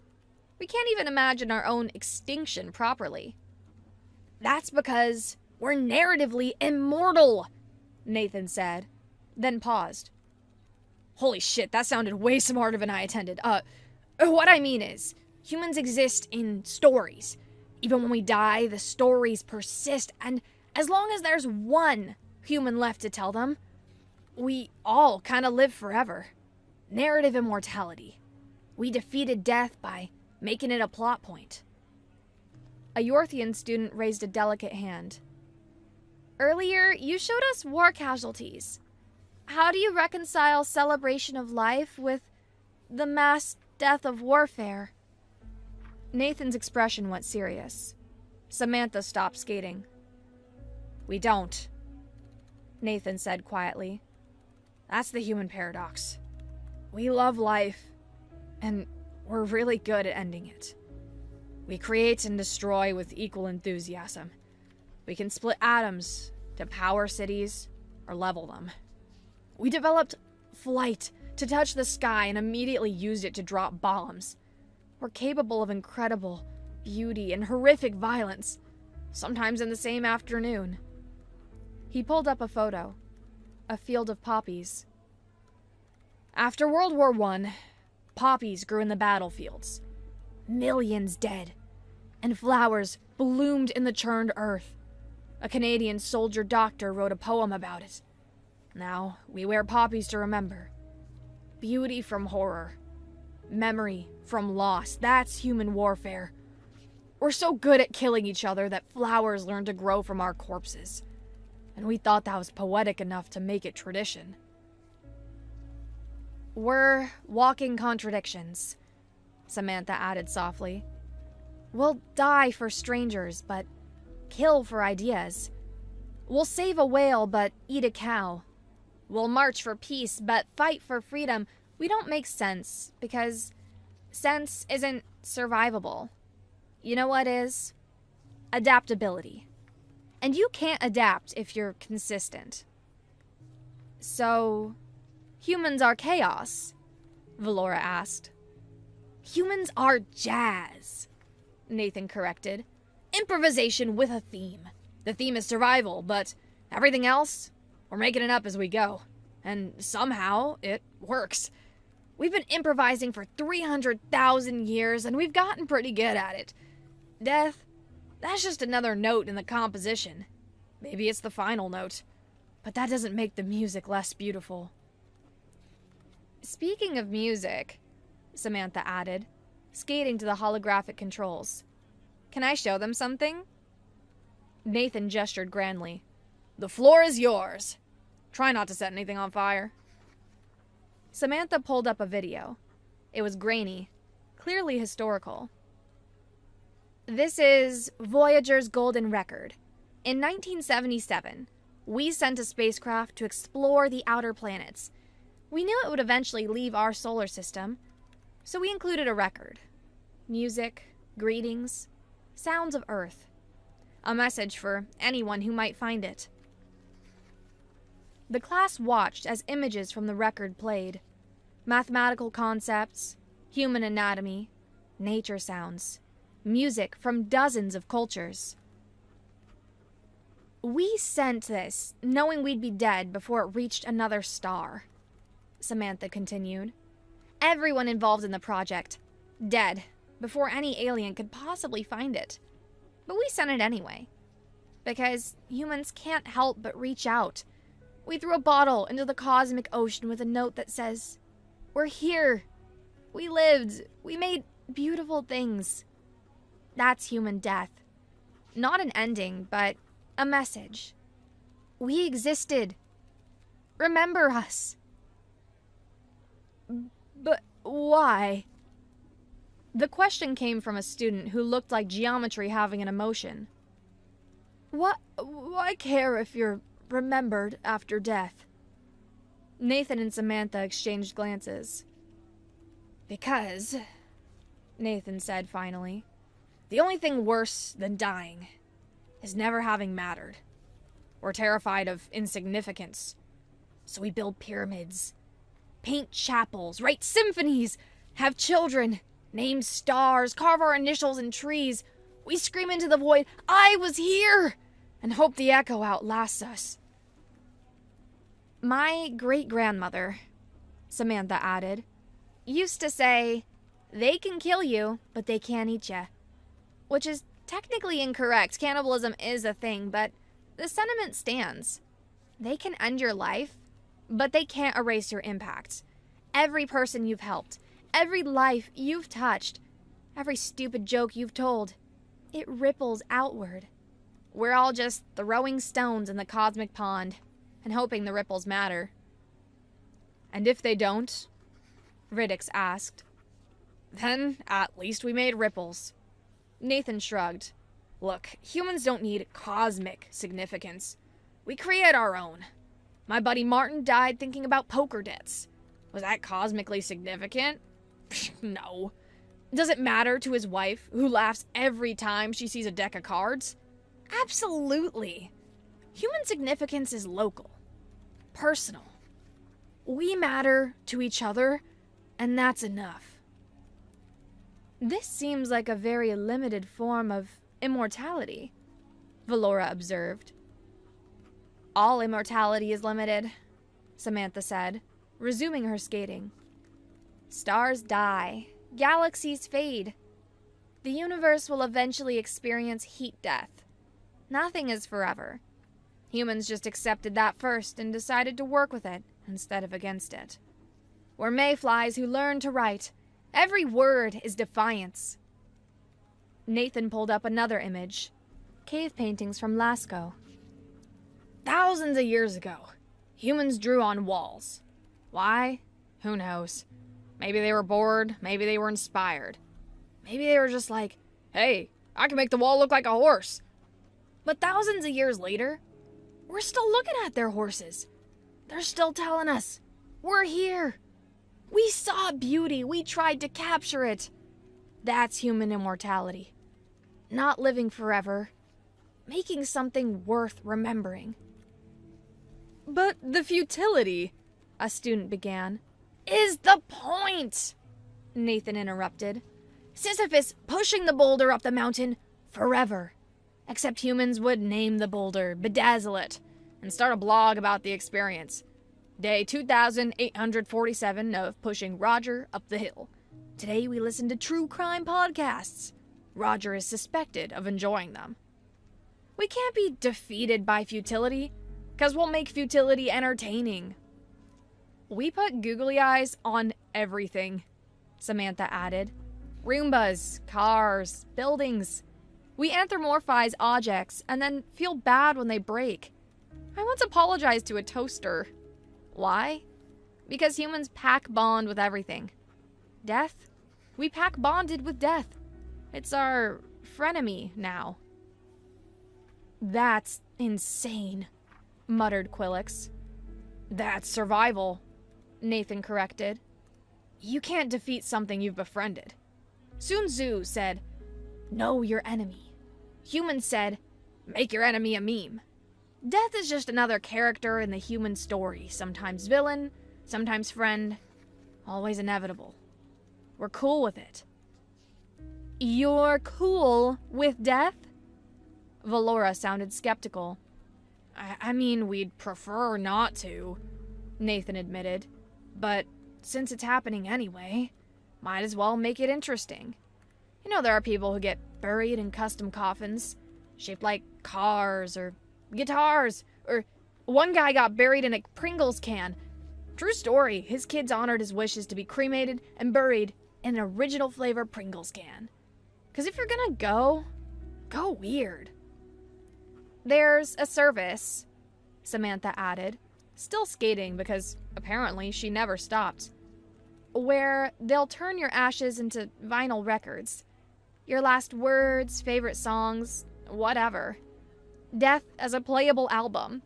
We can't even imagine our own extinction properly. That's because we're narratively immortal, Nathan said, then paused. Holy shit, that sounded way smarter than I intended. What I mean is, humans exist in stories. Even when we die, the stories persist, and as long as there's one human left to tell them, we all kind of live forever. Narrative immortality. We defeated death by making it a plot point. A Yorthian student raised a delicate hand. Earlier, you showed us war casualties. How do you reconcile celebration of life with the mass death of warfare? Nathan's expression went serious. Samantha stopped skating. We don't, Nathan said quietly. That's the human paradox. We love life, and we're really good at ending it. We create and destroy with equal enthusiasm. We can split atoms to power cities or level them. We developed flight to touch the sky and immediately used it to drop bombs. We're capable of incredible beauty and horrific violence, sometimes in the same afternoon. He pulled up a photo. A field of poppies. After World War I, poppies grew in the battlefields. Millions dead, and flowers bloomed in the churned earth. A Canadian soldier doctor wrote a poem about it. Now, we wear poppies to remember. Beauty from horror. Memory from loss. That's human warfare. We're so good at killing each other that flowers learn to grow from our corpses. And we thought that was poetic enough to make it tradition. We're walking contradictions, Samantha added softly. We'll die for strangers, but kill for ideas. We'll save a whale, but eat a cow. We'll march for peace, but fight for freedom. We don't make sense, because sense isn't survivable. You know what is? Adaptability. And you can't adapt if you're consistent. So, humans are chaos? Valora asked. Humans are jazz, Nathan corrected. Improvisation with a theme. The theme is survival, but everything else, we're making it up as we go. And somehow, it works. We've been improvising for 300,000 years, and we've gotten pretty good at it. Death, that's just another note in the composition. Maybe it's the final note. But that doesn't make the music less beautiful. Speaking of music, Samantha added, skating to the holographic controls. Can I show them something? Nathan gestured grandly. The floor is yours. Try not to set anything on fire. Samantha pulled up a video. It was grainy, clearly historical. This is Voyager's golden record. In 1977, we sent a spacecraft to explore the outer planets. We knew it would eventually leave our solar system, so we included a record. Music, greetings, sounds of Earth. A message for anyone who might find it. The class watched as images from the record played. Mathematical concepts, human anatomy, nature sounds, music from dozens of cultures. We sent this knowing we'd be dead before it reached another star, Samantha continued. Everyone involved in the project, dead, before any alien could possibly find it. But we sent it anyway. Because humans can't help but reach out. We threw a bottle into the cosmic ocean with a note that says, "We're here. We lived. We made beautiful things." That's human death. Not an ending, but a message. We existed. Remember us. But why? The question came from a student who looked like geometry having an emotion. Why care if you're remembered after death? Nathan and Samantha exchanged glances. Because, Nathan said finally, the only thing worse than dying is never having mattered. We're terrified of insignificance, so we build pyramids, paint chapels, write symphonies, have children, name stars, carve our initials in trees. We scream into the void, "I was here!" and hope the echo outlasts us. My great-grandmother, Samantha added, used to say, "They can kill you, but they can't eat you." Which is technically incorrect. Cannibalism is a thing, but the sentiment stands. They can end your life, but they can't erase your impact. Every person you've helped, every life you've touched, every stupid joke you've told, it ripples outward. We're all just throwing stones in the cosmic pond and hoping the ripples matter. And if they don't? Riddix asked. Then at least we made ripples. Nathan shrugged. Look, humans don't need cosmic significance. We create our own. My buddy Martin died thinking about poker debts. Was that cosmically significant? No. Does it matter to his wife, who laughs every time she sees a deck of cards? Absolutely. Human significance is local, personal. We matter to each other, and that's enough. This seems like a very limited form of immortality, Valora observed. All immortality is limited, Samantha said, resuming her skating. Stars die, galaxies fade. The universe will eventually experience heat death. Nothing is forever. Humans just accepted that first and decided to work with it instead of against it. We're mayflies who learn to write. Every word is defiance. Nathan pulled up another image. Cave paintings from Lascaux. Thousands of years ago, humans drew on walls. Why? Who knows? Maybe they were bored, maybe they were inspired. Maybe they were just like, hey, I can make the wall look like a horse. But thousands of years later, we're still looking at their horses. They're still telling us, we're here. We saw beauty, we tried to capture it. That's human immortality. Not living forever, making something worth remembering. But the futility, a student began. Is the point, Nathan interrupted. Sisyphus pushing the boulder up the mountain forever. Except humans would name the boulder, bedazzle it, and start a blog about the experience. Day 2847 of pushing Roger up the hill. Today we listen to true crime podcasts. Roger is suspected of enjoying them. We can't be defeated by futility, because we'll make futility entertaining. We put googly eyes on everything, Samantha added. Roombas, cars, buildings. We anthropomorphize objects and then feel bad when they break. I once apologized to a toaster. Why? Because humans pack bond with everything. Death? We pack bonded with death. It's our frenemy now. That's insane, muttered Quillix. That's survival, Nathan corrected. You can't defeat something you've befriended. Sun Tzu said, know your enemy. Humans said, make your enemy a meme. Death is just another character in the human story, sometimes villain, sometimes friend, always inevitable. We're cool with it. You're cool with death? Valora sounded skeptical. I mean, we'd prefer not to, Nathan admitted. But since it's happening anyway, might as well make it interesting. You know, there are people who get buried in custom coffins, shaped like cars or guitars, or one guy got buried in a Pringles can. True story, his kids honored his wishes to be cremated and buried in an original flavor Pringles can. 'Cause if you're gonna go weird. There's a service, Samantha added, still skating because apparently she never stopped, where they'll turn your ashes into vinyl records. Your last words, favorite songs, whatever. Death as a playable album.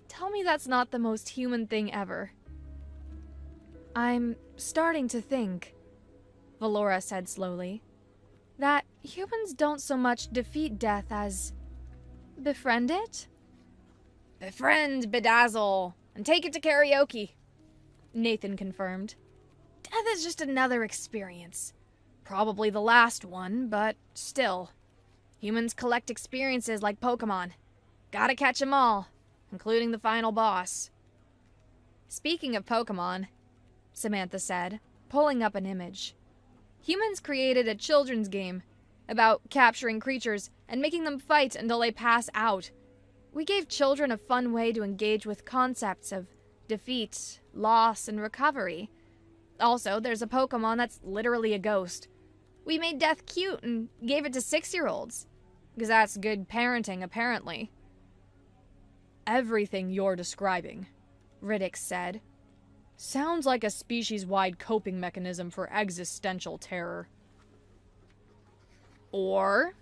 Tell me that's not the most human thing ever. I'm starting to think, Valora said slowly, that humans don't so much defeat death as befriend it? Befriend, bedazzle, and take it to karaoke, Nathan confirmed. Death is just another experience. Probably the last one, but still. Humans collect experiences like Pokemon. Gotta catch 'em all, including the final boss. Speaking of Pokemon, Samantha said, pulling up an image. Humans created a children's game about capturing creatures and making them fight until they pass out. We gave children a fun way to engage with concepts of defeat, loss, and recovery. Also, there's a Pokemon that's literally a ghost. We made death cute and gave it to 6-year-olds. Because that's good parenting, apparently. Everything you're describing, Riddick said, sounds like a species-wide coping mechanism for existential terror. Or,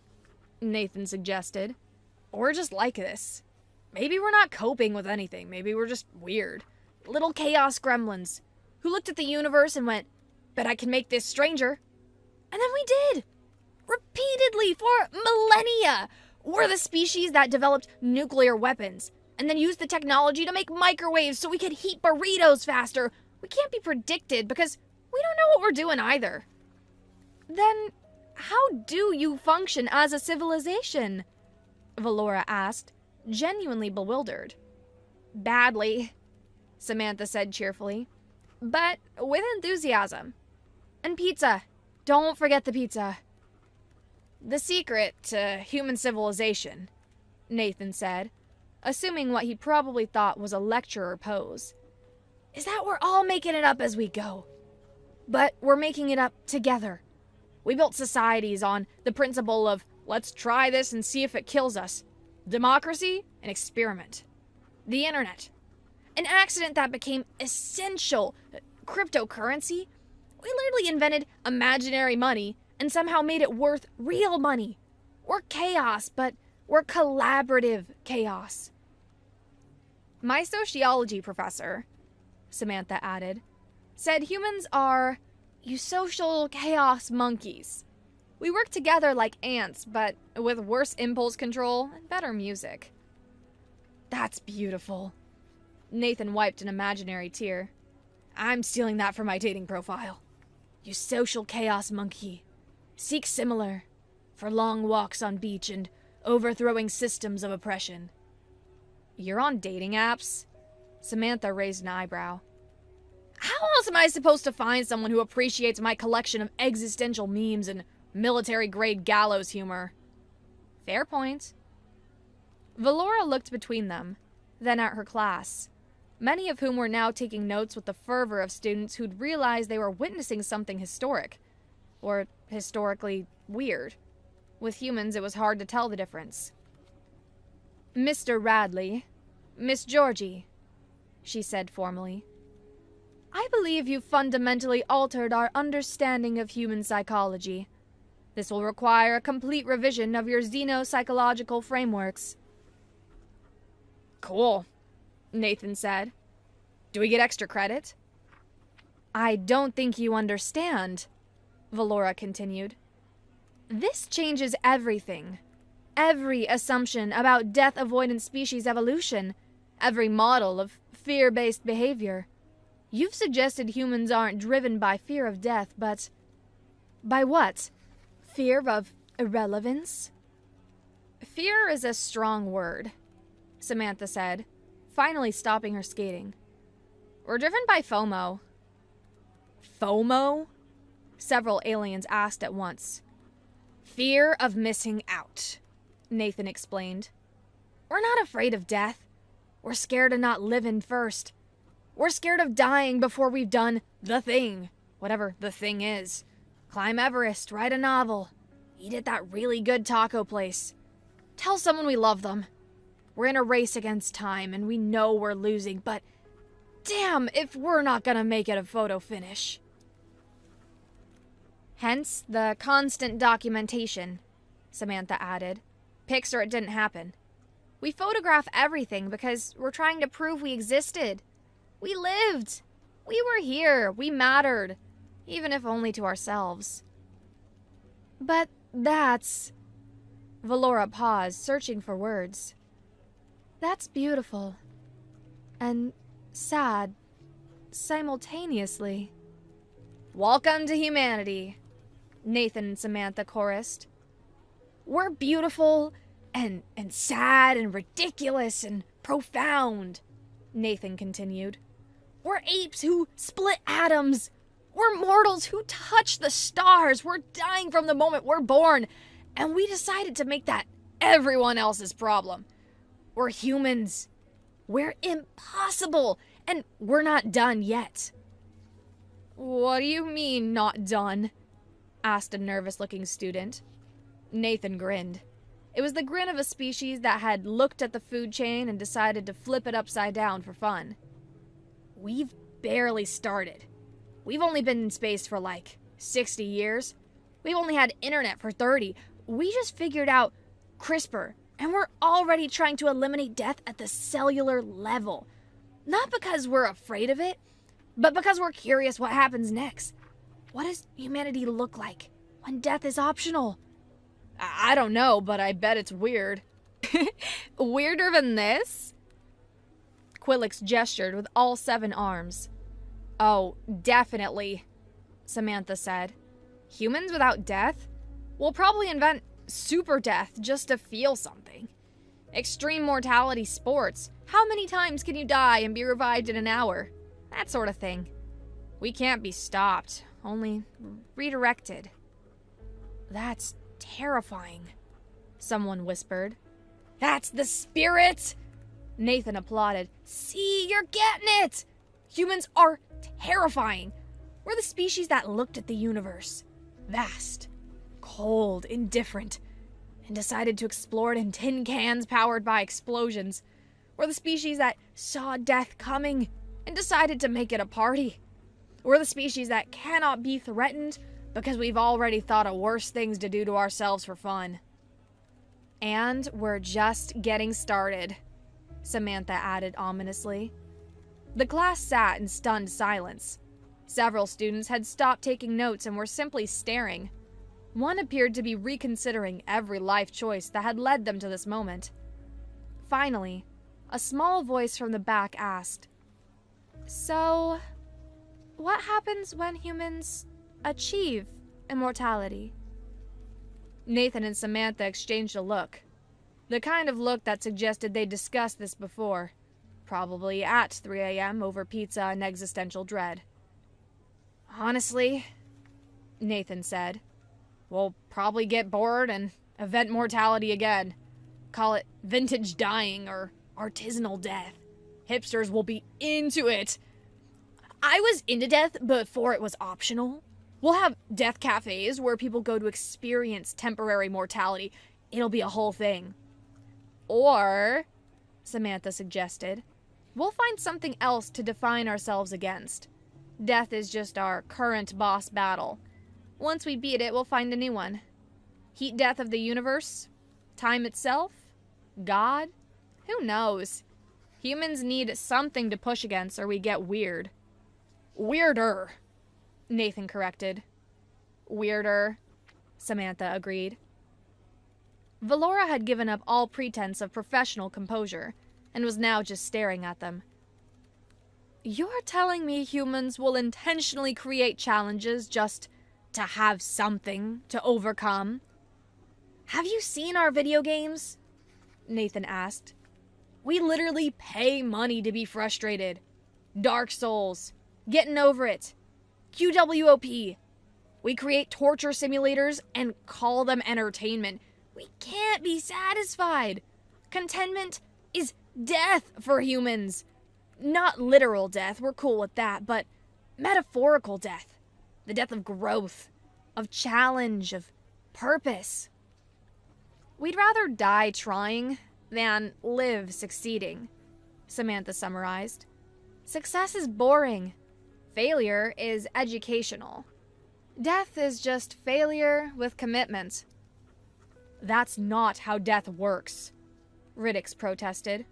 Nathan suggested, or just like this. Maybe we're not coping with anything. Maybe we're just weird. Little chaos gremlins who looked at the universe and went, bet I can make this stranger. And then we did. Repeatedly for millennia. We're the species that developed nuclear weapons and then used the technology to make microwaves so we could heat burritos faster. We can't be predicted because we don't know what we're doing either. Then how do you function as a civilization? Valora asked, genuinely bewildered. Badly, Samantha said cheerfully, but with enthusiasm. And pizza. Don't forget the pizza. The secret to human civilization, Nathan said, assuming what he probably thought was a lecturer pose, is that we're all making it up as we go. But we're making it up together. We built societies on the principle of, let's try this and see if it kills us. Democracy, an experiment. The internet, an accident that became essential. Cryptocurrency, we literally invented imaginary money and somehow made it worth real money. We're chaos, but we're collaborative chaos. My sociology professor, Samantha added, said humans are eusocial chaos monkeys. We work together like ants, but with worse impulse control and better music. That's beautiful. Nathan wiped an imaginary tear. I'm stealing that for my dating profile. Eusocial chaos monkey. Seek similar. For long walks on beach and overthrowing systems of oppression. You're on dating apps? Samantha raised an eyebrow. How else am I supposed to find someone who appreciates my collection of existential memes and military-grade gallows humor? Fair point. Valora looked between them, then at her class, many of whom were now taking notes with the fervor of students who'd realized they were witnessing something historic, or historically weird. With humans, it was hard to tell the difference. Mr. Radley, Miss Georgie, she said formally. I believe you've fundamentally altered our understanding of human psychology. This will require a complete revision of your xenopsychological frameworks. Cool, Nathan said. Do we get extra credit? I don't think you understand, Valora continued. This changes everything. Every assumption about death avoidant species evolution. Every model of fear-based behavior. You've suggested humans aren't driven by fear of death, but by what? Fear of irrelevance? Fear is a strong word, Samantha said, finally stopping her skating. We're driven by FOMO. FOMO? Several aliens asked at once. Fear of missing out, Nathan explained. We're not afraid of death. We're scared of not living first. We're scared of dying before we've done the thing, whatever the thing is. Climb Everest, write a novel, eat at that really good taco place. Tell someone we love them. We're in a race against time and we know we're losing, but damn if we're not gonna make it a photo finish. Hence the constant documentation, Samantha added. Pics or it didn't happen. We photograph everything because we're trying to prove we existed. We lived. We were here. We mattered. Even if only to ourselves. But that's... Valora paused, searching for words. That's beautiful. And sad. Simultaneously. Welcome to humanity, Nathan and Samantha chorused. We're beautiful and sad and ridiculous and profound, Nathan continued. We're apes who split atoms. We're mortals who touch the stars. We're dying from the moment we're born. And we decided to make that everyone else's problem. We're humans. We're impossible. And we're not done yet. What do you mean, not done? Asked a nervous-looking student. Nathan grinned. It was the grin of a species that had looked at the food chain and decided to flip it upside down for fun. We've barely started. We've only been in space for like 60 years. We've only had internet for 30. We just figured out CRISPR, and we're already trying to eliminate death at the cellular level. Not because we're afraid of it, but because we're curious what happens next. What does humanity look like when death is optional? I don't know, but I bet it's weird. Weirder than this? Quillix gestured with all 7 arms. Oh, definitely, Samantha said. Humans without death? We'll probably invent super death just to feel something. Extreme mortality sports. How many times can you die and be revived in an hour? That sort of thing. We can't be stopped, only redirected. That's terrifying, someone whispered. That's the spirit! Nathan applauded. See, you're getting it! Humans are terrifying. We're the species that looked at the universe. Vast, cold, indifferent, and decided to explore it in tin cans powered by explosions. We're the species that saw death coming and decided to make it a party. We're the species that cannot be threatened because we've already thought of worse things to do to ourselves for fun. And we're just getting started, Samantha added ominously. The class sat in stunned silence. Several students had stopped taking notes and were simply staring. One appeared to be reconsidering every life choice that had led them to this moment. Finally, a small voice from the back asked, So, what happens when humans achieve immortality? Nathan and Samantha exchanged a look. The kind of look that suggested they'd discussed this before. Probably at 3 a.m. over pizza and existential dread. Honestly, Nathan said, we'll probably get bored and invent mortality again. Call it vintage dying or artisanal death. Hipsters will be into it. I was into death before it was optional. We'll have death cafes where people go to experience temporary mortality. It'll be a whole thing. Or, Samantha suggested, we'll find something else to define ourselves against. Death is just our current boss battle. Once we beat it, we'll find a new one. Heat death of the universe? Time itself? God? Who knows? Humans need something to push against or we get weird. Weirder, Nathan corrected. Weirder, Samantha agreed. Valora had given up all pretense of professional composure and was now just staring at them. You're telling me humans will intentionally create challenges just to have something to overcome? Have you seen our video games? Nathan asked. We literally pay money to be frustrated. Dark Souls, Getting Over It, QWOP. We create torture simulators and call them entertainment. We can't be satisfied. Contentment is death for humans. Not literal death, we're cool with that, but metaphorical death. The death of growth, of challenge, of purpose. We'd rather die trying than live succeeding, Samantha summarized. Success is boring. Failure is educational. Death is just failure with commitment. That's not how death works, Riddix protested.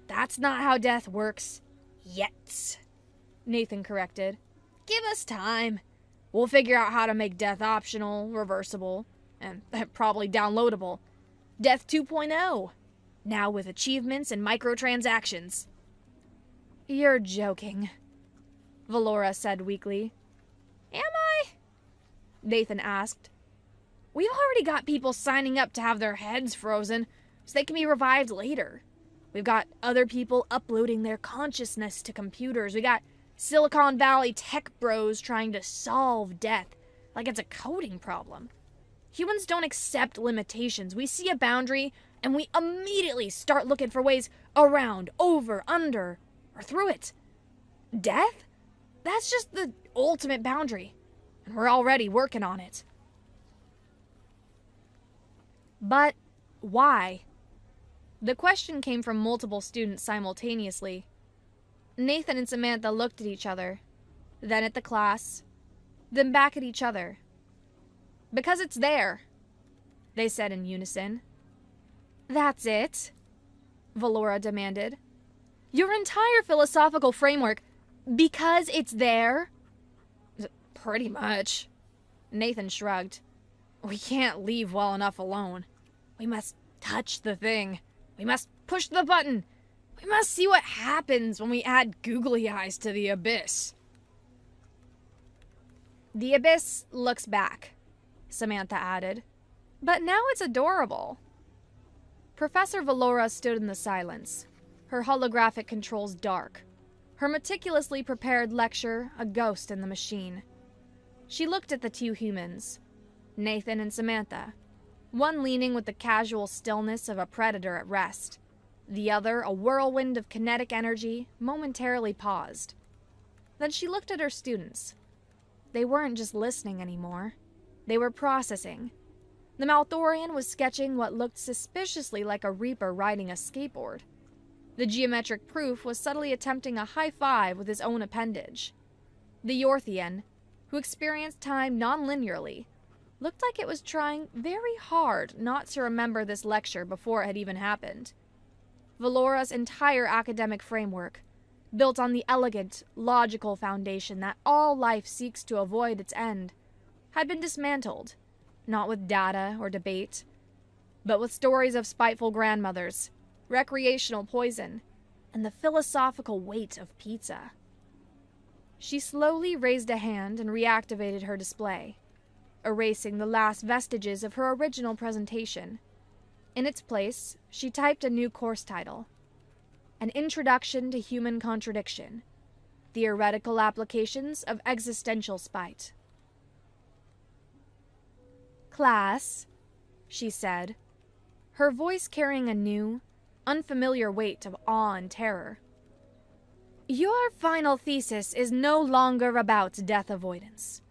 That's not how death works yet, Nathan corrected. Give us time. We'll figure out how to make death optional, reversible, and probably downloadable. Death 2.0, now with achievements and microtransactions. You're joking, Valora said weakly. Am I? Nathan asked. We've already got people signing up to have their heads frozen so they can be revived later. We've got other people uploading their consciousness to computers. We got Silicon Valley tech bros trying to solve death like it's a coding problem. Humans don't accept limitations. We see a boundary and we immediately start looking for ways around, over, under, or through it. Death? That's just the ultimate boundary, and we're already working on it. But why? The question came from multiple students simultaneously. Nathan and Samantha looked at each other, then at the class, then back at each other. Because it's there, they said in unison. That's it? Valora demanded. Your entire philosophical framework, because it's there? Pretty much. Nathan shrugged. We can't leave well enough alone. We must touch the thing. We must push the button. We must see what happens when we add googly eyes to the abyss. The abyss looks back, Samantha added. But now it's adorable. Professor Valora stood in the silence, her holographic controls dark, her meticulously prepared lecture a ghost in the machine. She looked at the two humans, Nathan and Samantha, one leaning with the casual stillness of a predator at rest, the other a whirlwind of kinetic energy, momentarily paused. Then she looked at her students. They weren't just listening anymore. They were processing. The Malthorian was sketching what looked suspiciously like a Reaper riding a skateboard. The geometric proof was subtly attempting a high five with his own appendage. The Yorthian, who experienced time non-linearly, looked like it was trying very hard not to remember this lecture before it had even happened. Valora's entire academic framework, built on the elegant, logical foundation that all life seeks to avoid its end, had been dismantled, not with data or debate, but with stories of spiteful grandmothers, recreational poison, and the philosophical weight of pizza. She slowly raised a hand and reactivated her display, erasing the last vestiges of her original presentation. In its place, she typed a new course title: An Introduction to Human Contradiction, Theoretical Applications of Existential Spite. "Class," she said, her voice carrying a new, unfamiliar weight of awe and terror. "Your final thesis is no longer about death avoidance.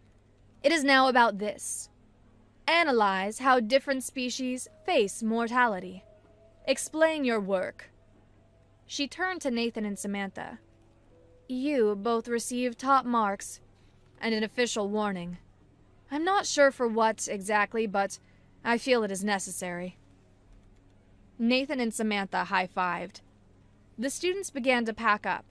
It is now about this. Analyze how different species face mortality. Explain your work." She turned to Nathan and Samantha. "You both received top marks and an official warning. I'm not sure for what exactly, but I feel it is necessary." Nathan and Samantha high-fived. The students began to pack up,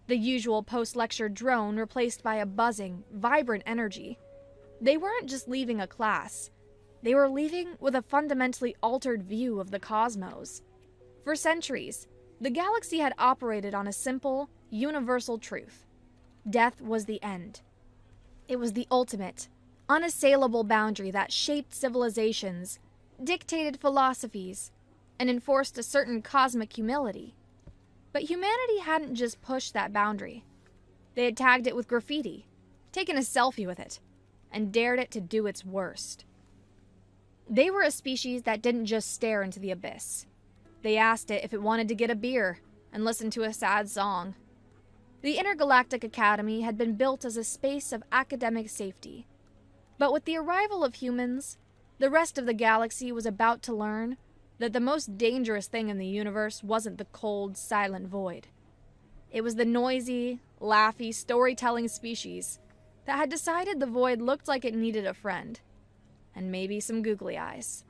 the usual post-lecture drone replaced by a buzzing, vibrant energy. They weren't just leaving a class. They were leaving with a fundamentally altered view of the cosmos. For centuries, the galaxy had operated on a simple, universal truth. Death was the end. It was the ultimate, unassailable boundary that shaped civilizations, dictated philosophies, and enforced a certain cosmic humility. But humanity hadn't just pushed that boundary. They had tagged it with graffiti, taken a selfie with it, and dared it to do its worst. They were a species that didn't just stare into the abyss. They asked it if it wanted to get a beer and listen to a sad song. The Intergalactic Academy had been built as a space of academic safety. But with the arrival of humans, the rest of the galaxy was about to learn that the most dangerous thing in the universe wasn't the cold, silent void. It was the noisy, laughy, storytelling species that had decided the void looked like it needed a friend, and maybe some googly eyes.